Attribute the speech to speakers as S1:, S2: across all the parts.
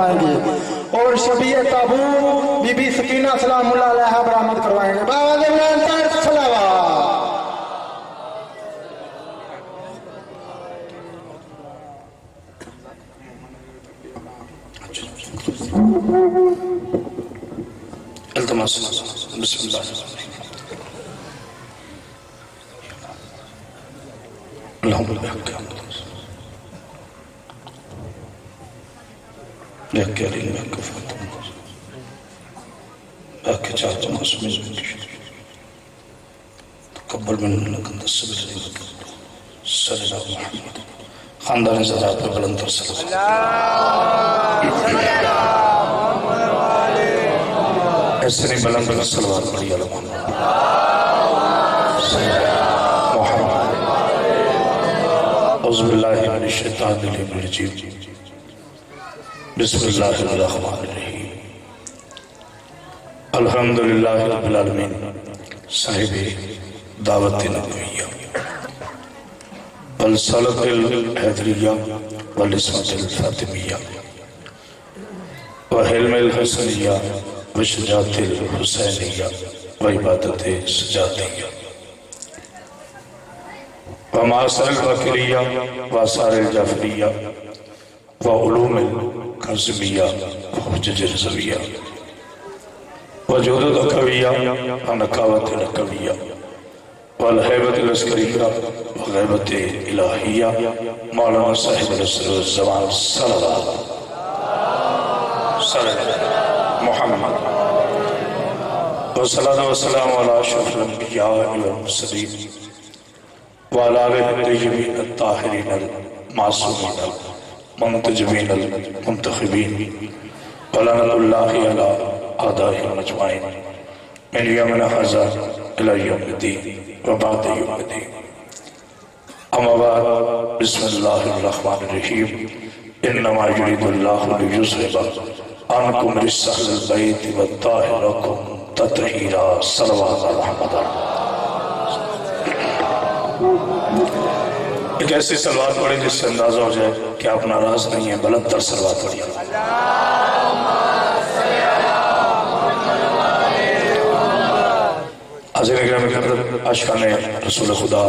S1: فرمائیں گے اور شبیہ تابوت بی بی سکینہ سلام اللہ علیہ برآمد کروائیں گے. بآواز بلند صلوات.
S2: التماس بسم اللہ اللہم بحق بحق علیم بحق فاتم بحق چاہتا معصومی زندگی تقبل من لکن تصبر صلی اللہ محمد خاندان زرات پر بلند صلی اللہ ایسے نہیں بلند بلند صلوات پڑھی اللہ محمد اعوذ باللہ من الشیطان الرجیم بسم اللہ الرحمن الرحیم الحمدللہ رب العالمین صاحب دعوت نبویہ والصلاة الحیدریہ والعصمت الفاطمیہ وحلم الحسنیہ وشجاعت الحسینیہ وعبادت سجادیہ ومعاصر البکریہ وآثار الجعفریہ وعلوم القاسمیہ وحجج الرضویہ وجود العقویہ ونقاوت العقویہ والحیبت العسکریہ وغیبت الہیہ مولانا صاحب العصر والزمان صلی اللہ محمد والصلاة والسلام على اشرف الانبیاء والمرسلین وعلى آلہ الطیبین الطاہرین المعصومین المنتجبین المنتخبین ولعنۃ اللہ علی اعدائهم اجمعین من یومنا ھذا الی یوم الدین وبعد یوم الدین. اما بعد بسم اللہ الرحمن الرحیم انما یرید اللہ لیذھب عنکم رجس اہل البیت ویطہرکم تطہیرا. صلوات محمد. ایک ایسی صلوات پڑھیں جس سے اندازہ ہو جائے کہ آپ ناراض نہیں ہیں. بلند تر صلوات پڑھیں. حضرت اکرام قدر عاشقان رسول خدا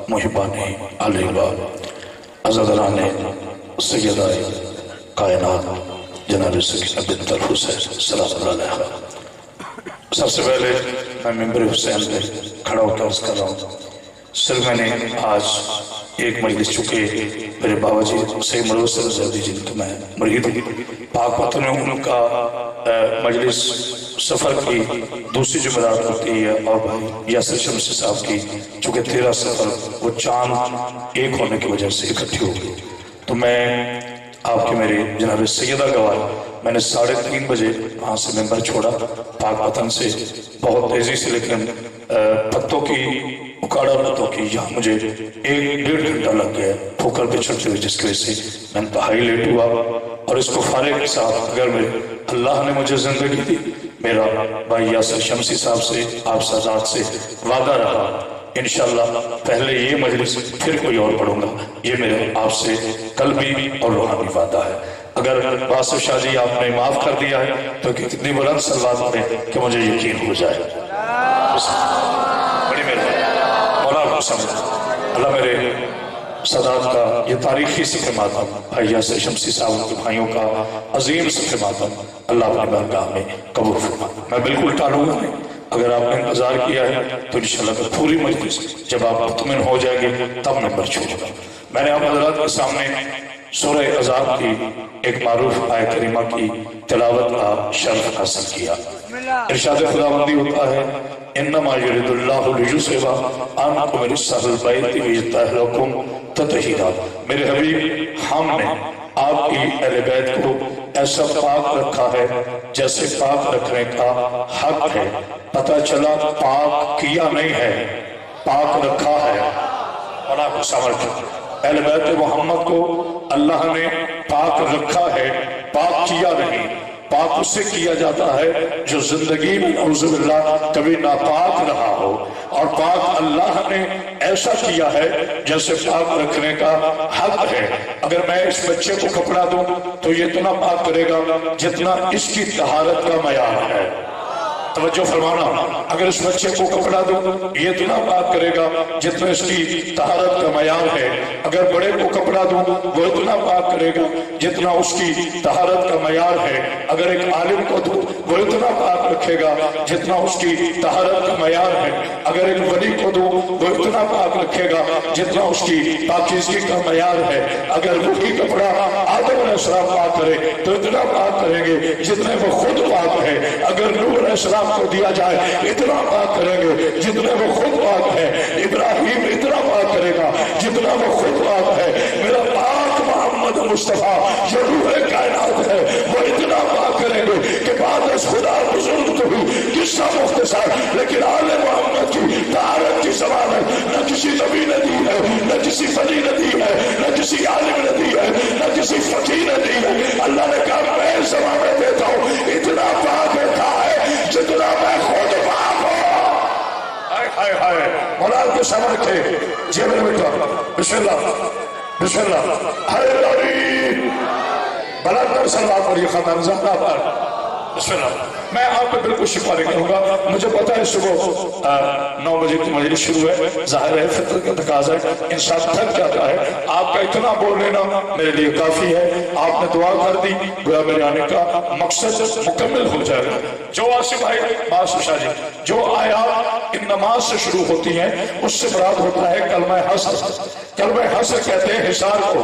S2: محبان علیہ وآلہ عزادران سیدہ کائنات جناب سکینہ بنت الحسین سلام اللہ علیہ. سب سے پہلے میں ممبر حسین پہ کھڑا ہو کر عرض کر رہا ہوں. صرف میں نے آج ایک مجلس چکے میرے بابا جی سید مروز زردی جن کا میں مرید ہوں. پاک وطن میں ان کا مجلس سفر کی دوسری جمعرات ہوتی ہے اور بھائی یاسر شمسی صاحب کی چونکہ 13 سفر وہ چاند ایک ہونے کی وجہ سے اکٹھی ہو گئی. تو میں آپ کے میرے جناب سیدہ گواہ میں نے 3:30 بجے وہاں سے ممبر چھوڑا پاک وطن سے بہت تیزی سے, لیکن پتوں کی اکاڑا پتوں کی یہاں مجھے 1-1.5 گھنٹہ لگ گیا ٹھوکر پہ چڑھتے ہوئے, جس کی وجہ سے میں انتہائی لیٹ ہوا. اور اس کو فارغ کے ساتھ اگر اللہ نے مجھے زندگی دی, میرا بھائی یاسر شمسی صاحب سے آپ سادات سے وعدہ رہا انشاءاللہ پہلے یہ مجلس پھر کوئی اور پڑھوں گا. یہ میرے آپ سے قلبی اور روحانی وعدہ ہے. اگر واصف شاہ جی آپ نے معاف کر دیا ہے تو کتنی بلند صلوات میں کہ مجھے یقین ہو جائے. بڑی مہربانی مولا حسن اللہ میرے سادات کا یہ تاریخی صفحہ ماتم بھائی یاسر شمسی صاحب کے بھائیوں کا عظیم صفحہ ماتم اللہ اپنی بارگاہ میں قبول فرما. میں بالکل ٹالوں گا نہیں. اگر آپ نے انتظار کیا ہے تو انشاءاللہ پوری مجلس جب آپ مطمئن ہو جائیں گے تب نمبر چھوڑوں گا. میں نے آپ حضرات کے سامنے سورہ عذاب کی ایک معروف آیت کریمہ کی تلاوت کا شرف حاصل کیا. ارشاد خداوندی ہوتا ہے انما یرید اللہ لیذھب عنکم رجس اہل البیت ویطہرکم تطہیرا. میرے حبیب ہم نے آپ کی اہل بیت کو ایسا پاک رکھا ہے جیسے پاک رکھنے کا حق ہے. پتہ چلا پاک کیا نہیں ہے, پاک رکھا ہے. اور آپ کو سمجھ اہل بیت محمد کو اللہ نے پاک رکھا ہے, پاک کیا نہیں. پاک اس سے کیا جاتا ہے جو زندگی میں نعوذ باللہ کبھی ناپاک رہا ہو، اور پاک اللہ نے ایسا کیا ہے جیسے پاک رکھنے کا حق ہے۔ اگر میں اس بچے کو کپڑا دوں تو یہ اتنا پاک کرے گا جتنا اس کی طہارت کا معیار ہے۔ توجہ فرمانا، اگر اس بچے کو کپڑا دو یہ اتنا پاک کرے گا جتنا اس کی طہارت کا معیار ہے۔ اگر بڑے کو کپڑا دو وہ اتنا پاک کرے گا جتنا اس کی طہارت کا معیار ہے۔ اگر ایک عالم کو دو وہ اتنا پاک رکھے گا جتنا اس کی طہارت کا معیار ہے۔ اگر ایک ولی کو دو وہ اتنا پاک رکھے گا جتنا اس کی پاکیزگی کا معیار ہے۔ اگر وہی کپڑا آدم علیہ السلام پاک کرے تو اتنا پاک کریں گے جتنے وہ خود پاک ہے۔ اگر نوح علیہ السلام کو دیا جائے اتنا پاک کریں گے جتنے وہ خود پاک ہے۔ ابراہیم اتنا پاک کرے گا جتنا وہ خود پاک ہے۔ میرا پاک محمد مصطفیٰ جو روح کائنات ہے وہ اتنا پاک کریں گے کہ بعد از خدا بزرگ تو بھی قصہ مختصر، لیکن آل محمد کی طہارت کی ضمانت نہ کسی نبی نے دی ہے، نہ کسی فلی نے دی ہے، نہ کسی عالم نے دی ہے، نہ کسی فقیر نے دی ہے۔ اللہ نے کہا میں ضمانت دیتا ہوں اتنا پاک رکھا ہے جتنا میں خود پاک ہوں۔ ہائے ہائے مولا کے سمر کے جیب میں بیٹھا بسم اللہ بسم اللہ حیدری بلند کر سلوات پڑھیے خاتم زہرا پر بسم اللہ۔ میں آپ پہ بالکل شفا نہیں کروں گا، مجھے پتا ہے صبح 9 بجے کی مجلس شروع ہے، ظاہر ہے فطرت کا تقاضا ہے، انسان تھک جاتا ہے۔ آپ کا اتنا بول لینا میرے لیے کافی ہے۔ آپ نے دعا کر دی، گویا میرے آنے کا مقصد مکمل ہو جائے گا۔ جو آصف بھائی باسم شاہ جی، جو آیات ان نماز سے شروع ہوتی ہیں اس سے مراد ہوتا ہے کلمہ حسر۔ کلمہ حسر کہتے ہیں حصار کو،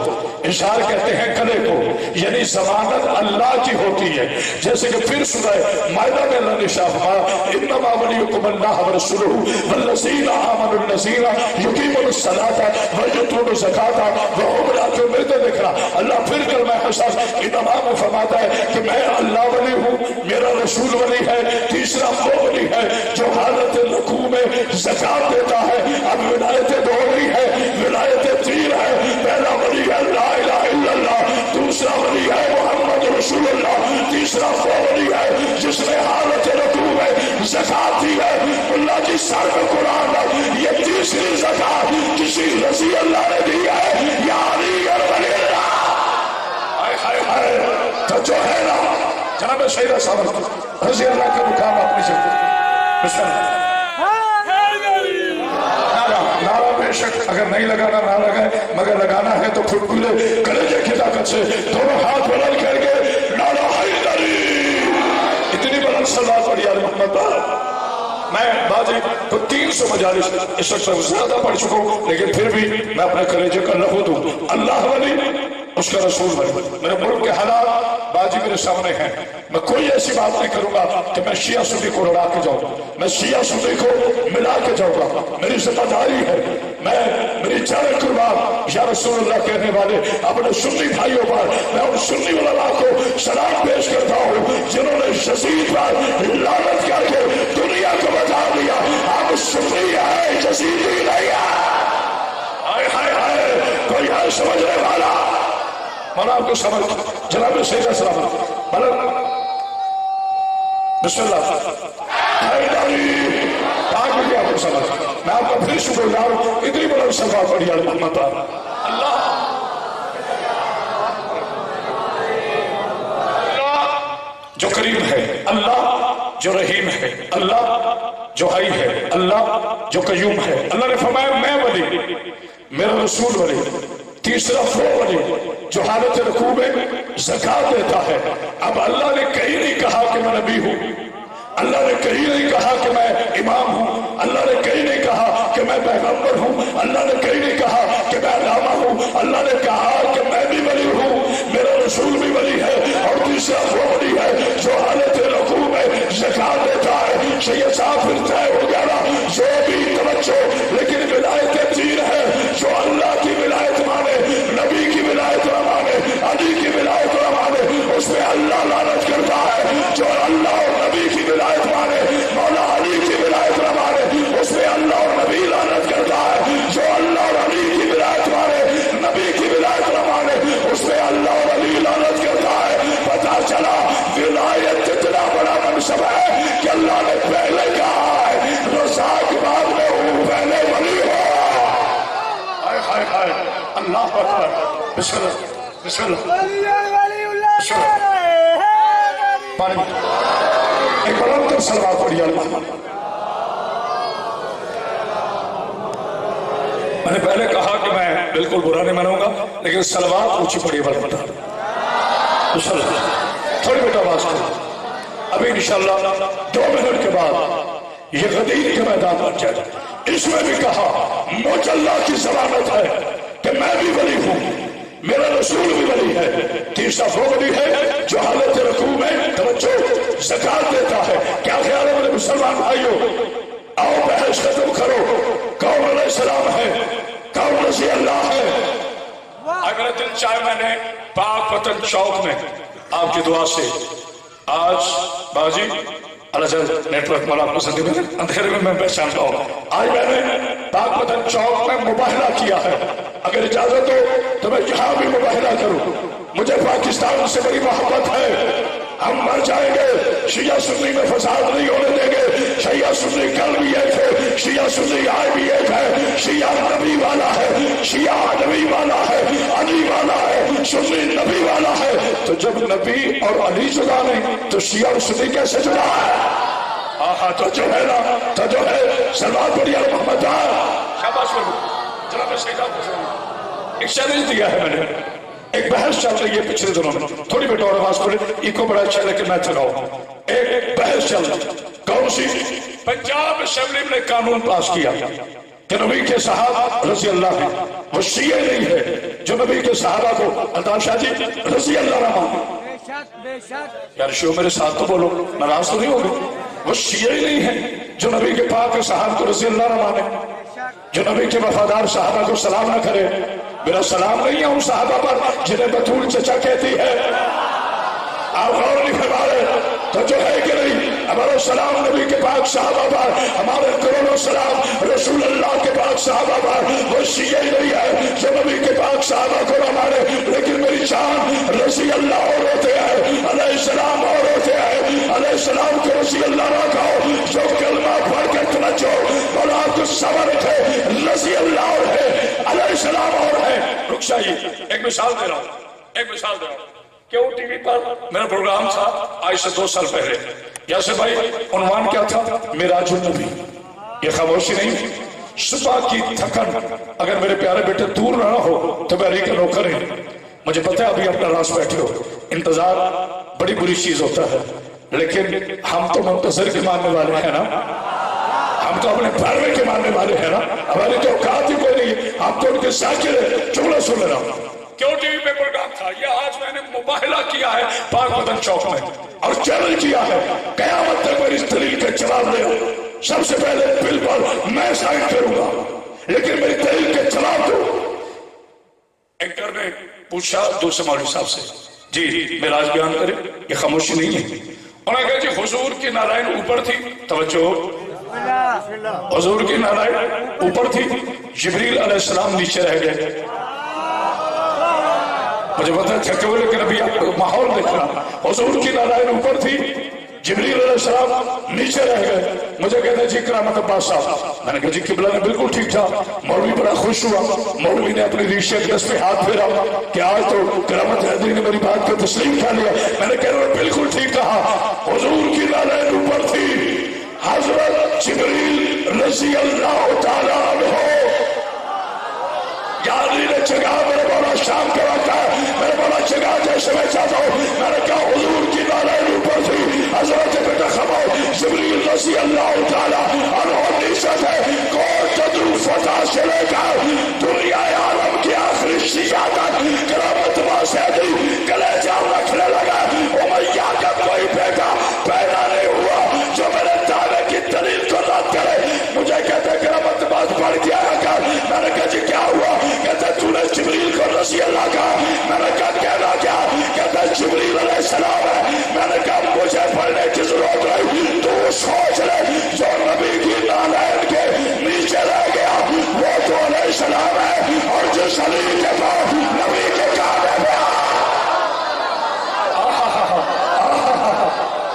S2: حصار کہتے ہیں گلے کو، یعنی ضمانت اللہ کی ہوتی ہے۔ جیسے کہ پھر سورہ مائدہ میں اللہ نے شاہ فرمایا انما ولیکم اللہ ورسولہ والذین آمنوا الذین یقیمون الصلاۃ ویؤتون الزکاۃ وهم راکعون۔ میں دیکھ رہا اللہ پھر کلمہ حسر انما میں فرماتا ہے کہ میں اللہ ولی ہوں، میرا رسول ولی ہے۔ تیسرا وہ ولی ہے جو حالت رکوع میں زکات دیتا ہے۔ اب ولایت دو ولی ہے، ولایت تین ہے۔ پہلا ولی ہے لا الہ الا اللہ، دوسرا ولی ہے محمد رسول اللہ، تیسرا وہ ولی ہے جس نے حالت رکوع میں زکات دی ہے۔ اللہ کی سر میں قرآن ہے یہ تیسری زکات کسی رضی اللہ نے دی ہے یا علی اور ولی اللہ۔ ہائے ہائے تو جو ہے نا جناب سیدہ صاحب رضی اللہ کا مقام اپنی جگہ بسم اللہ۔ نعرہ بے شک اگر نہیں لگانا نہ لگائے، مگر لگانا ہے تو پھر پورے کلیجے کی طاقت سے دونوں ہاتھ بلند کر کے نعرہ حیدری اتنی بلند صلوات پڑھی آل محمد پر۔ میں باجی تو 300 مجالس اس وقت زیادہ پڑھ چکا ہوں، لیکن پھر بھی میں اپنے کلیجے کا لہو دوں۔ اللہ ولی اس کا رسول ولی۔ میرے ملک کے حالات باجی میرے سامنے ہیں، میں کوئی ایسی بات نہیں کروں گا کہ میں شیعہ سنی کو لڑا کے جاؤں، میں شیعہ سنی کو ملا کے جاؤں گا۔ میری ذمہ داری ہے، میں میری جان قربان یا رسول اللہ کہنے والے اپنے سنی بھائیوں پر میں ان سنی علماء کو سلام پیش کرتا ہوں جنہوں نے یزید پر لعنت کر کے دنیا کو بتا دیا اب سنی ہے یزیدی نہیں ہے۔ ہائے ہائے ہائے کوئی ہے سمجھنے والا؟ مولا آپ کو سمجھ جناب سیدہ سلامت بسم اللہ حیدری پاک میں کیا آپ کو سمجھ۔ میں آپ کا پھر شکر گزار ہوں اتنی بڑا صلوات پڑھی آل محمد پر۔ اللہ جو کریم ہے، اللہ جو رحیم ہے، اللہ جو حی ہے، اللہ جو قیوم ہے۔ اللہ نے فرمایا میں ولی، میرا رسول ولی، تیسرا وہ ولی جو حالت رکوع میں زکات دیتا ہے۔ اب اللہ نے کہیں نہیں کہا کہ میں نبی ہوں، اللہ نے کہیں نہیں کہا کہ میں امام ہوں، اللہ نے کہیں نہیں کہا کہ میں پیغمبر ہوں، اللہ نے کہیں نہیں کہا کہ میں علامہ ہوں، اللہ نے کہا کہ میں بھی ولی ہوں، میرا رسول بھی ولی ہے، اور تیسرا وہ ولی ہے جو حالت رکوع میں زکات دیتا ہے۔ سید صاحب پھر طے ہو گیا نا جو بھی توجہ، لیکن ولایت تین ہے جو اللہ کی ولایت مانے، نبی کی ولایت نہ مانے، علی کی ولایت نہ مانے، اس میں اللہ لعنت کرتا ہے۔ جو اللہ اور نبی کی ولایت مانے، مولا علی کی ولایت نہ مانے، اس میں اللہ اور نبی لعنت کرتا ہے۔ جو اللہ اور علی کی ولایت مانے، نبی کی ولایت نہ مانے، اس میں اللہ اور علی لعنت کرتا ہے۔ پتہ چلا ولایت بسم اللہ بسم اللہ پانی ایک بلند کر صلوات پڑھی اللہ. میں نے پہلے کہا کہ میں بالکل برا نہیں مانوں گا لیکن صلوات اونچی پڑھی بلند بسم اللہ. تھوڑی بیٹا آواز کرو. ابھی انشاءاللہ 2 منٹ کے بعد یہ غدیر کے میدان بن جائے. اس میں بھی کہا مجھ اللہ کی ضمانت ہے کہ میں بھی ولی ہوں, میرا رسول بھی ولی ہے. تیسرا وہ ولی ہے جو حالت رکوع میں توجہ زکات دیتا ہے. کیا خیال ہے میرے مسلمان بھائیوں؟ آؤ بحث ختم کرو. کون علیہ السلام ہے, کون رضی اللہ ہے؟ اگر دل چاہے میں نے پاک وطن چوک میں آپ کی دعا سے آج باجی اللہ جل نیٹ ورک والا پسند ہے, اندھیرے میں پہچانتا ہوں. آج میں نے پاک وطن چوک میں مباہلہ کیا ہے. اگر اجازت ہو تو میں یہاں بھی مباہلہ کروں. مجھے پاکستان سے بڑی محبت ہے. ہم مر جائیں گے, شیعہ سنی میں فساد نہیں ہونے دیں گے. شیعہ سنی کل بھی ایک ہے, شیعہ سنی آج بھی ایک ہے. شیعہ نبی والا ہے, شیعہ نبی والا ہے, علی والا ہے, سنی نبی والا ہے. تو جب نبی اور علی جدا نہیں تو شیعہ اور سنی کیسے جدا ہے؟ آہا تو جو ہے نا, تو جو ہے صلوات پڑھی علی محمد. شاباش کرو جناب سیدہ پسند. ایک چیلنج دیا ہے میں نے, ایک بحث چل رہی ہے پچھلے دنوں میں. تھوڑی بیٹا اور آواز پڑے, ایک کو بڑا اچھا ہے کہ میں چلاؤں. ایک بحث چل رہی ہے. کون سی؟ پنجاب اسمبلی نے قانون پاس کیا کہ نبی کے صحابہ رضی اللہ عنہ وہ شیعہ نہیں ہے جو نبی کے صحابہ کو الطاف شاہ جی رضی اللہ عنہ. یار شیعہ میرے ساتھ تو بولو, ناراض تو نہیں ہوگے. وہ شیعہ نہیں ہے جو نبی کے پاک صحابہ کو رضی اللہ عنہ مانے, جو نبی کے وفادار صحابہ کو سلام نہ کرے. میرا سلام نہیں ہے ان صحابہ پر جنہیں بطول چچا کہتی ہے. آپ غور نہیں فرما رہے تو جو ہے کہ نہیں. ہمارا سلام نبی کے پاک صحابہ پر, ہمارے کروڑوں سلام رسول اللہ کے پاک صحابہ پر. وہ شیعہ نہیں ہے جو نبی کے پاک صحابہ کو نہ مانے, لیکن میری جان رضی اللہ اور ہوتے ہیں, علیہ السلام اور ہوتے ہیں. علیہ السلام کو رضی اللہ نہ کہو جو کلمہ پڑھ کے توجہ اور آپ کو صبر رکھے. رضی اللہ اور ہے, علیہ السلام اور ہے. رک جائیے, ایک مثال دے رہا ہوں, ایک مثال دے رہا ہوں. کیوں ٹی وی پر میرا پروگرام تھا آج سے 2 سال پہلے. یاسر بھائی عنوان کیا تھا؟ معراج النبی. یہ خاموشی نہیں, صبح کی تھکن اگر میرے پیارے بیٹے دور نہ ہو تو میں علی کا نوکر ہوں. مجھے پتہ ہے ابھی اپنا راس بیٹھے ہو, انتظار بڑی بری چیز ہوتا ہے, لیکن ہم تو منتظر کے ماننے والے ہیں نا, ہم تو اپنے پیروے کے ماننے والے ہیں نا. ہماری تو اوقات ہی کوئی نہیں, آپ تو ان کے ساکر ہے. چولہ سن لینا. کیوں ٹی وی پہ پروگرام تھا, یہ آج میں نے مباہلہ کیا ہے پاک وطن چوک میں اور چیلنج کیا ہے قیامت تک میری اس دلیل کا جواب دے. سب سے پہلے بل پر میں سائن کروں گا, لیکن میری دلیل کے جواب دو. اینکر نے پوچھا دوسرے مولوی صاحب سے, جی معراج بیان کرے. یہ خاموشی نہیں ہے. انہوں نے کہا جی حضور کی نالائن اوپر تھی. توجہ, حضور کی نالائن اوپر تھی, جبریل علیہ السلام نیچے رہ گئے. مجھے پتا ہے تھکے ہوئے, لیکن ابھی آپ ماحول دیکھنا. حضور کی نالائن اوپر تھی, جبریل علیہ السلام نیچے رہ گئے. مجھے کہتے ہیں جی کرامت عباس صاحب. میں نے کہا جی قبلہ نے بالکل ٹھیک تھا. مولوی بڑا خوش ہوا, مولوی نے اپنی ریشے اقدس پہ ہاتھ پھیرا کہ آج تو کرامت حیدری نے میری بات کو تسلیم کر لیا. میں نے کہا بالکل ٹھیک کہا, حضور کی نالائن اوپر تھی, حضرت جبریل رضی اللہ تعالیٰ عنہ یادی نے جگہ میرے مولا شام کے وقت ہے, میرے مولا جگہ جیسے میں چاہتا ہوں. میں نے کہا حضور کی نالائن اوپر تھی, حضرت بیٹا خبر جبریل رضی اللہ تعالیٰ عنہ نیچے تھے. کوئی تدرو فتح سے لے کر دنیا عالم کی آخری شیعہ تک کرامت واسع دی گلے جاؤ رکھنے لگا. امیہ کا کوئی بیٹا پیدا نہیں ہوا جو میرے دعوے کی دلیل کو رد کرے. مجھے کہتے کرامت باز پڑھ کے آیا کر. میں نے کہا جی کیا ہوا؟ کہتے تو نے جبریل کو رضی اللہ کہا. میں نے کہا کہنا کیا؟ کہتے جبریل علیہ السلام ہے. میں نے کہا مجھے پڑھنے کی ضرورت نہیں, تو سوچ لے جو نبی کی نالائن کے نیچے رہ گیا وہ تو علیہ السلام ہے, اور جس علی کے بعد نبی کے کعبے میں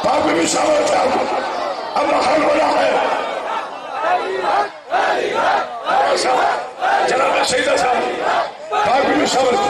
S2: پاک بھی شامل تھا. اب محل بنا ہے جناب سیدہ صاحب, پاک بھی شامل تھا.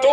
S2: 2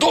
S2: 2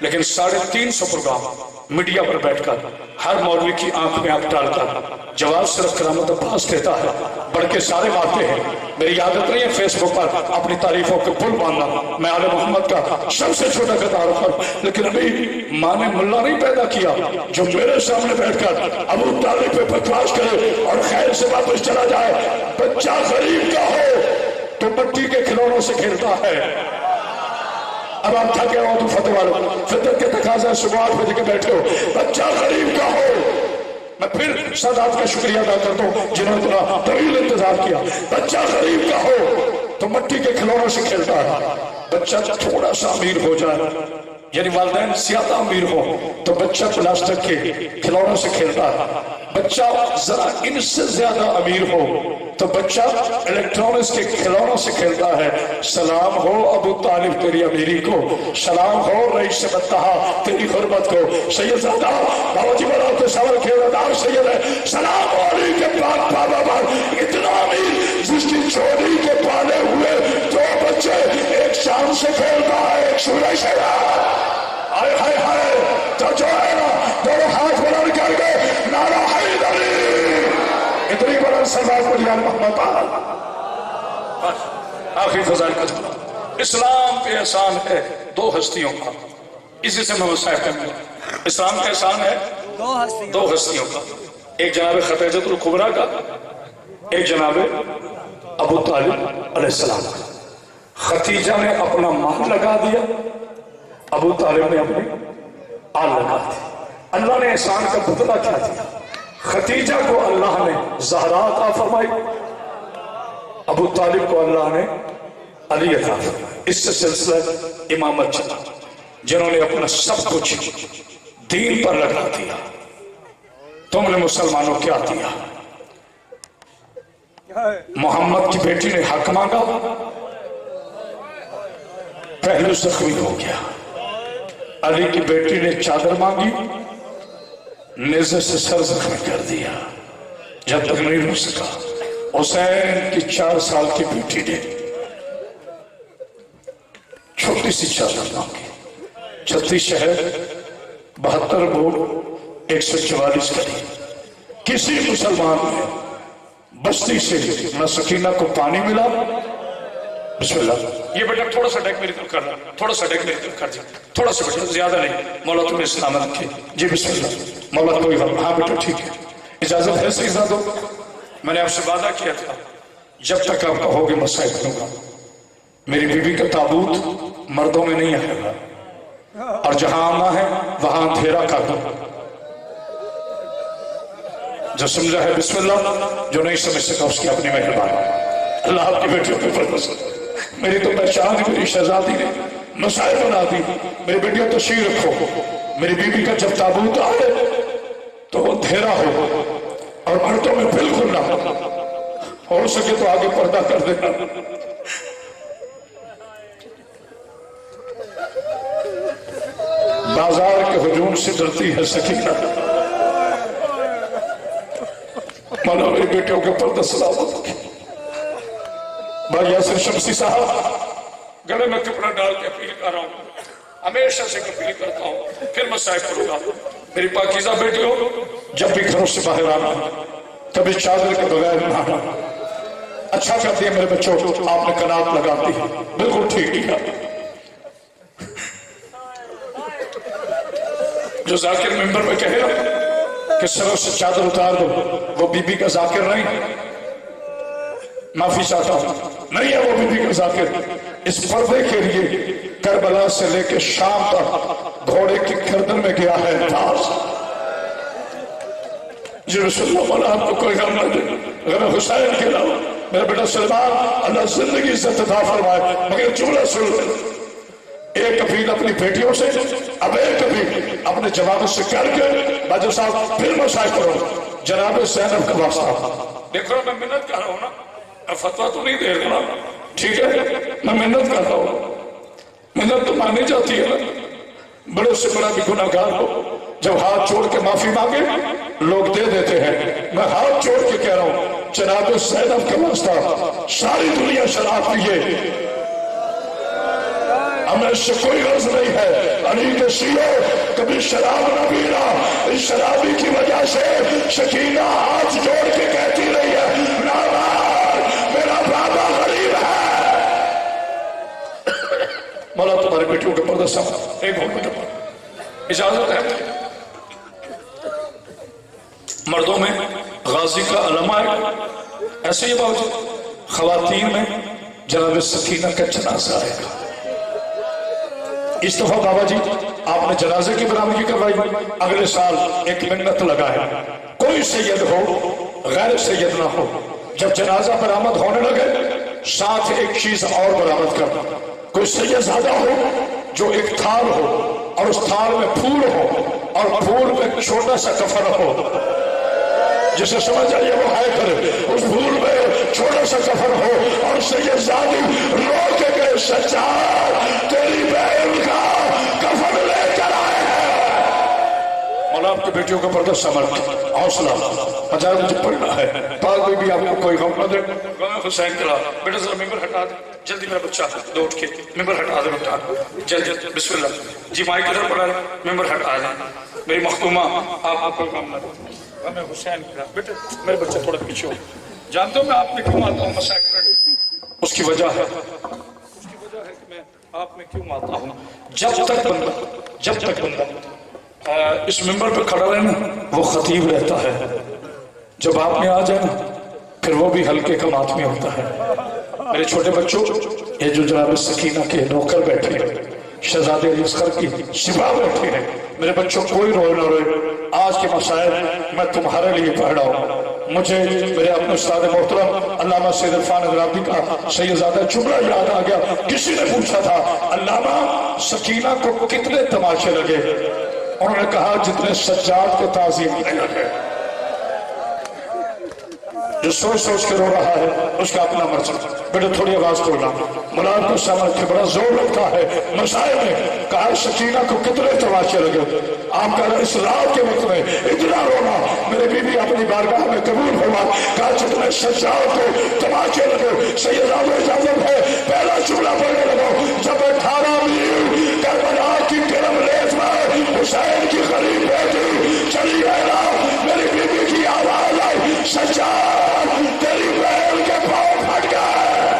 S2: لیکن 350 پروگرام میڈیا پر بیٹھ کر ہر مولوی کی آنکھ میں آنکھ ڈال کر جواب صرف کرامت عباس دیتا ہے، بڑھ کے سارے مارتے ہیں۔ میری عادت نہیں ہے فیس بک پر اپنی تعریفوں کے پل باندھنا، میں آل محمد کا سب سے چھوٹا کردار ہوں، لیکن ابھی ماں نے ملا نہیں پیدا کیا جو میرے سامنے بیٹھ کر ابو طالب پہ بکواس کرے اور خیر سے واپس چلا جائے۔ بچہ غریب کا ہو تو مٹی کے کھلونوں سے کھیلتا ہے۔ اب آپ تھکے ہو تو فتح والو فطرت کے تقاضا صبح 8 بجے کے بیٹھے ہو، بچہ غریب کا ہو۔ میں پھر سادات کا شکریہ ادا کرتا ہوں جنہوں نے اتنا طویل انتظار کیا۔ بچہ غریب کا ہو تو مٹی کے کھلونوں سے کھیلتا ہے، بچہ تھوڑا سا امیر ہو جائے یعنی والدین زیادہ امیر ہو تو بچہ پلاسٹک کے کھلونوں سے کھیلتا ہے، بچہ ذرا ان سے زیادہ امیر ہو تو بچہ الیکٹرانکس کے کھلونوں سے کھیلتا ہے۔ سلام ہو ابو طالب تیری امیری کو، سلام ہو رئیس بطحہ تیری غربت کو، سید زادہ بابا جی بڑا ہوتے سوال کھیلدار سید ہے، سلام ہو علی کے پاک بابا بار اتنا امیر جس کی چوری کے پالے ہوئے 2 بچے ایک شام سے کھیلتا ہے ایک سورج سے۔ ہائے ہائے ہائے تو جو ہے نا دونوں ہاتھ بلند کر کے نعرہ حیدری اتنی بلند سرباز پر یا محمد آخری فضائل کا جملہ اسلام پہ احسان ہے 2 ہستیوں کا، اسی سے میں وصیت کروں گا۔ اسلام کا احسان ہے 2 ہستیوں کا، ایک جناب خدیجہ الکبریٰ کا، ایک جناب ابو طالب علیہ السلام کا۔ خدیجہ نے اپنا مال لگا دیا، ابو طالب نے اپنی آل لگا دی۔ اللہ نے احسان کا بدلہ کیا دیا؟ خدیجہ کو اللہ نے زہرا عطا فرمائی، ابو طالب کو اللہ نے علی عطا فرمائی۔ اس سے سلسلہ امامت چلا، جنہوں نے اپنا سب کچھ دین پر لگا دیا۔ تم نے مسلمانوں کیا دیا؟ محمد کی بیٹی نے حق مانگا، پہلو زخمی ہو گیا۔ علی کی بیٹی نے چادر مانگی، نیزے سے سر زخمی کر دیا، جب تک نہیں رو سکا۔ حسین کی 4 سال کی بیٹی نے چھوٹی سی چادر مانگی، 36 شہر 72 بوٹ 144 کری۔ کسی مسلمان نے بستی سے نہ سکینہ کو پانی ملا۔ بسم اللہ، یہ بیٹا تھوڑا سا ڈیک میری طرف کر رہا، تھوڑا سا ڈیک میری طرف کر دیا، تھوڑا سا بیٹا، زیادہ نہیں۔ مولا تمہیں سلامت رکھے۔ جی بسم اللہ، مولا کوئی غم، ہاں بیٹا ٹھیک ہے، اجازت ہے سیدہ دو۔ میں نے آپ سے وعدہ کیا تھا جب تک آپ کہو گے میں سائے کروں گا۔ میری بیوی کا تابوت مردوں میں نہیں آئے گا، اور جہاں آنا ہے وہاں اندھیرا کر دو۔ جو سمجھا ہے بسم اللہ، جو نہیں سمجھ سکا اس کی اپنی مہربانی۔ اللہ آپ کی بیٹیوں کے اوپر بس۔ میری تو پہچان میری شہزادی نے مسائل بنا دی۔ میری بیٹیوں تشریف رکھو، میری بیوی کا جب تابوت آئے تو اندھیرا ہو اور مردوں میں بالکل نہ ہو سکے تو آگے پردہ کر دینا۔ بازار کے ہجوم سے ڈرتی ہے سکینہ، مولا میری بیٹیوں کے پردہ سلامت رکھے۔ بھائی یاسر شمسی صاحب، گلے میں کپڑا ڈال کے اپیل کر رہا ہوں، ہمیشہ سے اپیل کرتا ہوں، پھر میں صاحب کروں گا۔ میری پاکیزہ بیٹیوں، جب بھی گھروں سے باہر آنا کبھی چادر کے بغیر نہ آنا۔ اچھا کرتی ہے میرے بچوں، آپ نے کنات لگا دی، بالکل ٹھیک کیا۔ جو ذاکر ممبر میں کہے رہا کہ سروں سے چادر اتار دو، وہ بی بی کا ذاکر نہیں، معافی چاہتا ہوں، نہیں ہے وہ بی بی کا ذاکر۔ اس پردے کے لیے کربلا سے لے کے شام تک گھوڑے کی گردن میں گیا ہے تاج۔ جی رسول اللہ مولا آپ کو کوئی غم نہ دے، غم حسین کے علاوہ میرا بیٹا سلمان اللہ زندگی عزت عطا فرمائے، مگر جملہ سن لے۔ ایک اپیل اپنی بیٹیوں سے، اب ایک اپیل اپنے جوابوں سے کر کے باجو صاحب پھر مسائل کرو۔ جناب زینب کا واسطہ دیکھو، میں منت کر رہا ہوں نا، فتویٰ تو نہیں دے رہا، ٹھیک ہے، میں منت کرتا ہوں۔ منت تو مانی جاتی ہے نا، بڑے سے بڑا بھی گناہگار ہو جب ہاتھ چھوڑ کے معافی مانگے لوگ دے دیتے ہیں۔ میں ہاتھ چھوڑ کے کہہ رہا ہوں، جناب زینب کا واسطہ ساری دنیا شراب پیے، ہمیں اس سے کوئی غرض نہیں ہے. علی کے شیعہ کبھی شراب نہ پینا. اس شرابی کی وجہ سے سکینہ ہاتھ جوڑ کے کہتی رہی ہے نامار میرا بابا غریب ہے. مولا تمہاری بیٹیوں کے پردہ سب ایک منٹ اجازت ہے. مردوں میں غازی کا علامہ ہے ایسے ہی باوجود خواتین میں جناب سکینہ کا جنازہ آئے گا. اس دفعہ بابا جی آپ نے جنازے کی برآمدگی کروائی. اگلے سال ایک منت لگائے کوئی سید ہو غیر سید نہ ہو. جب جنازہ برآمد ہونے لگے ساتھ ایک چیز اور برآمد کرنا. کوئی سید زیادہ ہو جو ایک تھال ہو اور اس تھال میں پھول ہو اور پھول میں چھوٹا سا کفن ہو. جسے سمجھ آئیے وہ ہائے کرے. اس پھول میں چھوٹا سا کفن ہو اور سید زادی رو کے گئے سجاد تیری بہن کا کفن لے کر آئے ہیں. مولا آپ کی بیٹیوں کا پردہ سمر حوصلہ ہزار مجھے پڑھنا ہے. پاک بھی آپ کو کوئی غم نہ دے. غم حسین کرا بیٹا ذرا ممبر ہٹا دے جلدی. میرا بچہ دو اٹھ کے ممبر ہٹا دے بیٹا جلد جلد. بسم اللہ جی مائک ادھر پڑھا دے ممبر ہٹا دے. میری مختومہ آپ کوئی غم نہ دے. غم حسین کرا بیٹا میرے بچہ تھوڑا پیچھے ہو. جانتے ہو میں آپ میں کیوں آتا ہوں مسائل پڑھنے؟ اس کی وجہ ہے کہ میں آپ میں کیوں آتا ہوں. جب تک بندہ اس ممبر پہ کھڑا رہے نا وہ خطیب رہتا ہے. جب آپ میں آ جائے نا پھر وہ بھی ہلکے کا ماتمی ہوتا ہے. میرے چھوٹے بچوں یہ جو جناب سکینہ کے نوکر بیٹھے ہیں شہزادے علی اصغر کی سپاہ بیٹھے ہیں میرے بچوں کوئی روئے نہ روئے. آج کے مسائل میں تمہارے لیے پڑھ رہا ہوں. مجھے میرے اپنے استاد محترم علامہ سید عرفان اندرابی کا سیدزادہ جملہ یاد آ گیا. کسی نے پوچھا تھا علامہ سکینہ کو کتنے تماشے لگے؟ انہوں نے کہا جتنے سجاد کو تعظیم نہیں لگے. جو سوچ سوچ کے رو رہا ہے اس کا اپنا مرض. بیٹا تھوڑی آواز کھولنا. ملال کو سامنے کے بڑا زور لگتا ہے مسائل میں. کہا سکینہ کو کتنے تماشے لگے؟ آپ کا اس رات کے وقت میں اتنا رونا میرے بی بی اپنی بارگاہ میں قبول ہوا. کہا جتنے سجاد کو تماشے لگے. سیدزادہ اجازت ہے پہلا جملہ پڑھنے لگا. جب 18 میل کربلا کی گرم ریت میں حسین کی غریب بیٹی چلی رہنا میری بی بی کی آواز آئی سجاد تیری بہن کے پاؤں پھٹ گئے.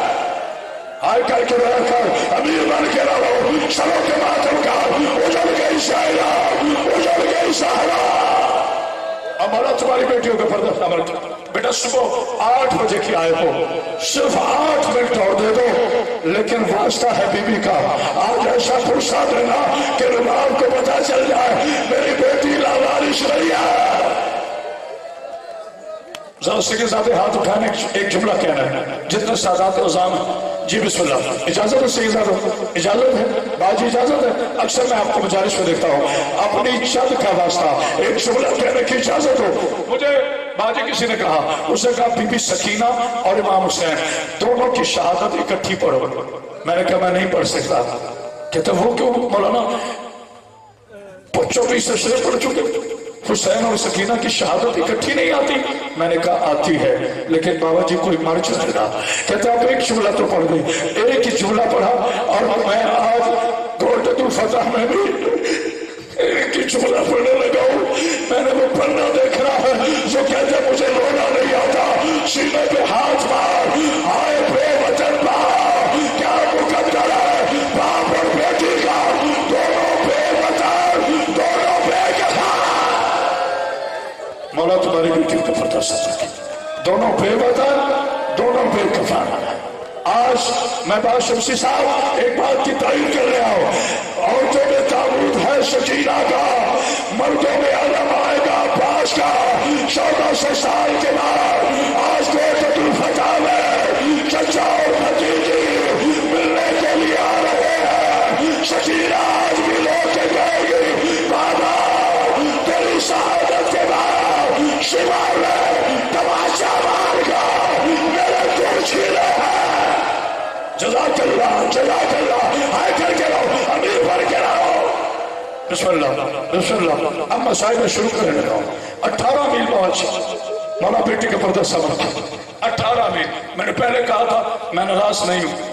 S2: آئے کر کے رہ کر امیر بن کے رہو. سروں کے ماتم کا اجڑ گئی شاعرہ اجڑ گئی سہرا. ہمارا تمہاری بیٹیوں کا پردہ سامر بیٹا صبح 8 بجے کی آئے ہو صرف 8 منٹ اور دے دو لیکن واسطہ ہے بی بی کا. آج ایسا فرصہ دینا کہ رباب کو پتہ چل جائے میری بیٹی لاوارث رہی ہے. ذرا سکے زیادہ ہاتھ اٹھانے ایک جملہ کہنا ہے جتنے سادات عظام ہیں. جی بسم اللہ. اجازت ہے سید زادہ اجازت ہے باجی اجازت ہے. اکثر میں آپ کو مجالس میں دیکھتا ہوں اپنی چند کا واسطہ ایک جملہ کہنے کی اجازت ہو. مجھے باجی کسی نے کہا اسے کہا بی بی سکینہ اور امام حسین دونوں کی شہادت اکٹھی پڑھو. میں نے کہا میں نہیں پڑھ سکتا. کہتے وہ کیوں مولانا بچوں بھی سشرے پڑھ چکے حسین اور سکینہ کی شہادت اکٹھی نہیں آتی. میں نے کہا آتی ہے لیکن بابا جی کوئی مر چکے گا. کہتے آپ ایک جملہ تو پڑھ گئی. ایک ہی جملہ پڑھا اور میں آج گولڈن الفتح میں بھی ایک ہی جملہ پڑھنے لگا ہوں. میں نے وہ پڑھنا دیکھ رہا ہے جو کہتے مجھے رونا نہیں آتا سینے پہ ہاتھ مار آئے بے وطن باپ کیا مقدر ہے باپ اور بیٹی کا دونوں بے وطن دونوں بے کفن. مولا تمہاری بیٹی کا پردہ سامر دونوں بے وطن دونوں بے کفن. آج میں باز شمسی صاحب ایک بات کی تعریف کر رہا ہوں. عورتوں میں تابوت ہے سکینہ کا مردوں میں علم آئے گا عباس کا. 1400 سال کے بعد آج گولڈن الفتح میں چچا اور بھتیجی ملنے کے لیے آ رہے ہیں. سکینہ آج بھی لو کے گئے گی بابا تیری شہادت کے بعد شمال میں تماشا مار گا میرے دل چھیلے ہیں. جزاک اللہ آئے کر کے رہو امیر بن کے رہو. بسم اللہ. اب مسائل میں شروع کرنے لگا ہوں. 18 میل پہنچ مولا بیٹی کا پردہ سامر 18 میل. میں نے پہلے کہا تھا میں ناراض نہیں ہوں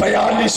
S2: 42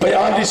S2: 42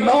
S2: 9